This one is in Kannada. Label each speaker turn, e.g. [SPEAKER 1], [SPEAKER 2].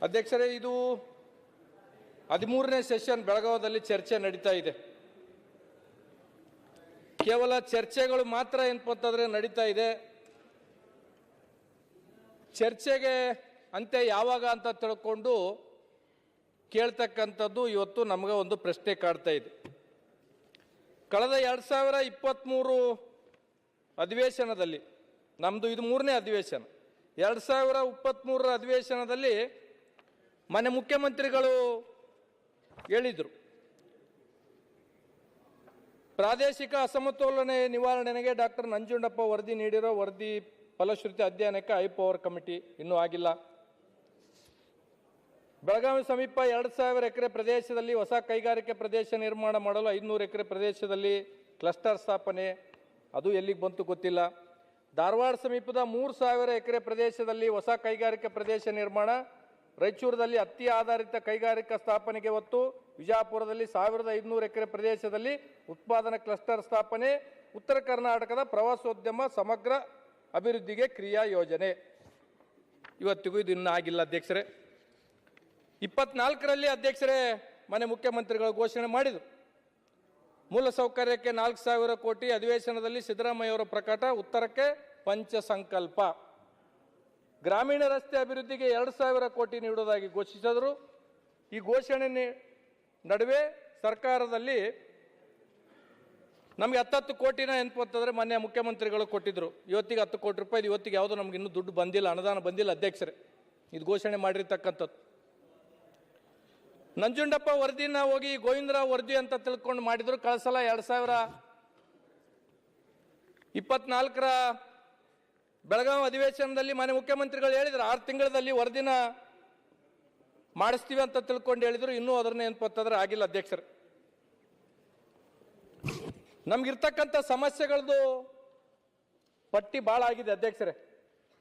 [SPEAKER 1] ಅಧ್ಯಕ್ಷರೇ, ಇದು 13ನೇ ಸೆಷನ್ ಬೆಳಗಾವಿಯಲ್ಲಿ ಚರ್ಚೆ ನಡೀತಾ ಇದೆ. ಕೇವಲ ಚರ್ಚೆಗಳು ಮಾತ್ರ ಏನಪ್ಪ ಅಂತಂದ್ರೆ ನಡೀತಾ ಇದೆ. ಚರ್ಚೆಗೆ ಅಂತ್ಯ ಯಾವಾಗ ಅಂತ ತಿಳ್ಕೊಂಡು ಕೇಳ್ತಕ್ಕಂಥದ್ದು ಇವತ್ತು ನಮಗೆ ಒಂದು ಪ್ರಶ್ನೆ ಕಾಡ್ತಾ ಇದೆ. ಕಳೆದ 2023 ಅಧಿವೇಶನದಲ್ಲಿ, ನಮ್ಮದು ಇದು 3ನೇ ಅಧಿವೇಶನ, 2023 ಅಧಿವೇಶನದಲ್ಲಿ ಮಾನ್ಯ ಮುಖ್ಯಮಂತ್ರಿಗಳು ಹೇಳಿದರು, ಪ್ರಾದೇಶಿಕ ಅಸಮತೋಲನ ನಿವಾರಣೆಗೆ ಡಾಕ್ಟರ್ ನಂಜುಂಡಪ್ಪ ವರದಿ ನೀಡಿರೋ ವರದಿ ಫಲಶ್ರುತಿ ಅಧ್ಯಯನಕ್ಕೆ ಹೈ ಪವರ್ ಕಮಿಟಿ ಇನ್ನೂ ಆಗಿಲ್ಲ. ಬೆಳಗಾವಿ ಸಮೀಪ 2000 ಎಕರೆ ಪ್ರದೇಶದಲ್ಲಿ ಹೊಸ ಕೈಗಾರಿಕೆ ಪ್ರದೇಶ ನಿರ್ಮಾಣ ಮಾಡಲು 500 ಎಕರೆ ಪ್ರದೇಶದಲ್ಲಿ ಕ್ಲಸ್ಟರ್ ಸ್ಥಾಪನೆ, ಅದು ಎಲ್ಲಿಗೆ ಬಂತು ಗೊತ್ತಿಲ್ಲ. ಧಾರವಾಡ ಸಮೀಪದ 3000 ಎಕರೆ ಪ್ರದೇಶದಲ್ಲಿ ಹೊಸ ಕೈಗಾರಿಕೆ ಪ್ರದೇಶ ನಿರ್ಮಾಣ, ರಾಯಚೂರದಲ್ಲಿ ಹತ್ತಿ ಆಧಾರಿತ ಕೈಗಾರಿಕಾ ಸ್ಥಾಪನೆಗೆ ಒತ್ತು, ವಿಜಯಪುರದಲ್ಲಿ 1500 ಎಕರೆ ಪ್ರದೇಶದಲ್ಲಿ ಉತ್ಪಾದನಾ ಕ್ಲಸ್ಟರ್ ಸ್ಥಾಪನೆ, ಉತ್ತರ ಕರ್ನಾಟಕದ ಪ್ರವಾಸೋದ್ಯಮ ಸಮಗ್ರ ಅಭಿವೃದ್ಧಿಗೆ ಕ್ರಿಯಾ ಯೋಜನೆ. ಇವತ್ತಿಗೂ ಇದು ಇನ್ನೂ ಆಗಿಲ್ಲ ಅಧ್ಯಕ್ಷರೇ. 24ರಲ್ಲಿ ಅಧ್ಯಕ್ಷರೇ ಮಾನ್ಯ ಮುಖ್ಯಮಂತ್ರಿಗಳು ಘೋಷಣೆ ಮಾಡಿದರು, ಮೂಲಸೌಕರ್ಯಕ್ಕೆ 4000 ಕೋಟಿ, ಅಧಿವೇಶನದಲ್ಲಿ ಸಿದ್ದರಾಮಯ್ಯವರ ಪ್ರಕಟ, ಉತ್ತರಕ್ಕೆ ಪಂಚ ಸಂಕಲ್ಪ, ಗ್ರಾಮೀಣ ರಸ್ತೆ ಅಭಿವೃದ್ಧಿಗೆ 2000 ಕೋಟಿ ನೀಡುವುದಾಗಿ ಘೋಷಿಸಿದರು. ಈ ಘೋಷಣೆ ನಡುವೆ ಸರ್ಕಾರದಲ್ಲಿ ನಮಗೆ 10 ಕೋಟಿನ ಅಂತಂದ್ರೆ ಮಾನ್ಯ ಮುಖ್ಯಮಂತ್ರಿಗಳು ಕೊಟ್ಟಿದ್ರು. ಇವತ್ತಿಗೆ 10 ಕೋಟಿ ರೂಪಾಯಿ, ಇವತ್ತಿಗೆ ಯಾವುದೋ ನಮ್ಗೆ ಇನ್ನೂ ದುಡ್ಡು ಬಂದಿಲ್ಲ, ಅನುದಾನ ಬಂದಿಲ್ಲ ಅಧ್ಯಕ್ಷರೇ. ಇದು ಘೋಷಣೆ ಮಾಡಿರ್ತಕ್ಕಂಥದ್ದು. ನಂಜುಂಡಪ್ಪ ವರದಿನ ಹೋಗಿ ಗೋವಿಂದರಾವ್ ವರದಿ ಅಂತ ತಿಳ್ಕೊಂಡು ಮಾಡಿದ್ರು. ಕಳಿಸಲ 2024ರ ಬೆಳಗಾವಿ ಅಧಿವೇಶನದಲ್ಲಿ ಮಾನ್ಯ ಮುಖ್ಯಮಂತ್ರಿಗಳು ಹೇಳಿದ್ರು, 6 ತಿಂಗಳಲ್ಲಿ ವರದಿನ ಮಾಡಿಸ್ತೀವಿ ಅಂತ ತಿಳ್ಕೊಂಡು ಹೇಳಿದ್ರು. ಇನ್ನೂ ಅದನ್ನ ಏನಪ್ಪಂತಂದ್ರೆ ಆಗಿಲ್ಲ ಅಧ್ಯಕ್ಷರು. ನಮ್ಗಿರ್ತಕ್ಕಂಥ ಸಮಸ್ಯೆಗಳದ್ದು ಪಟ್ಟಿ ಭಾಳ ಆಗಿದೆ ಅಧ್ಯಕ್ಷರೇ.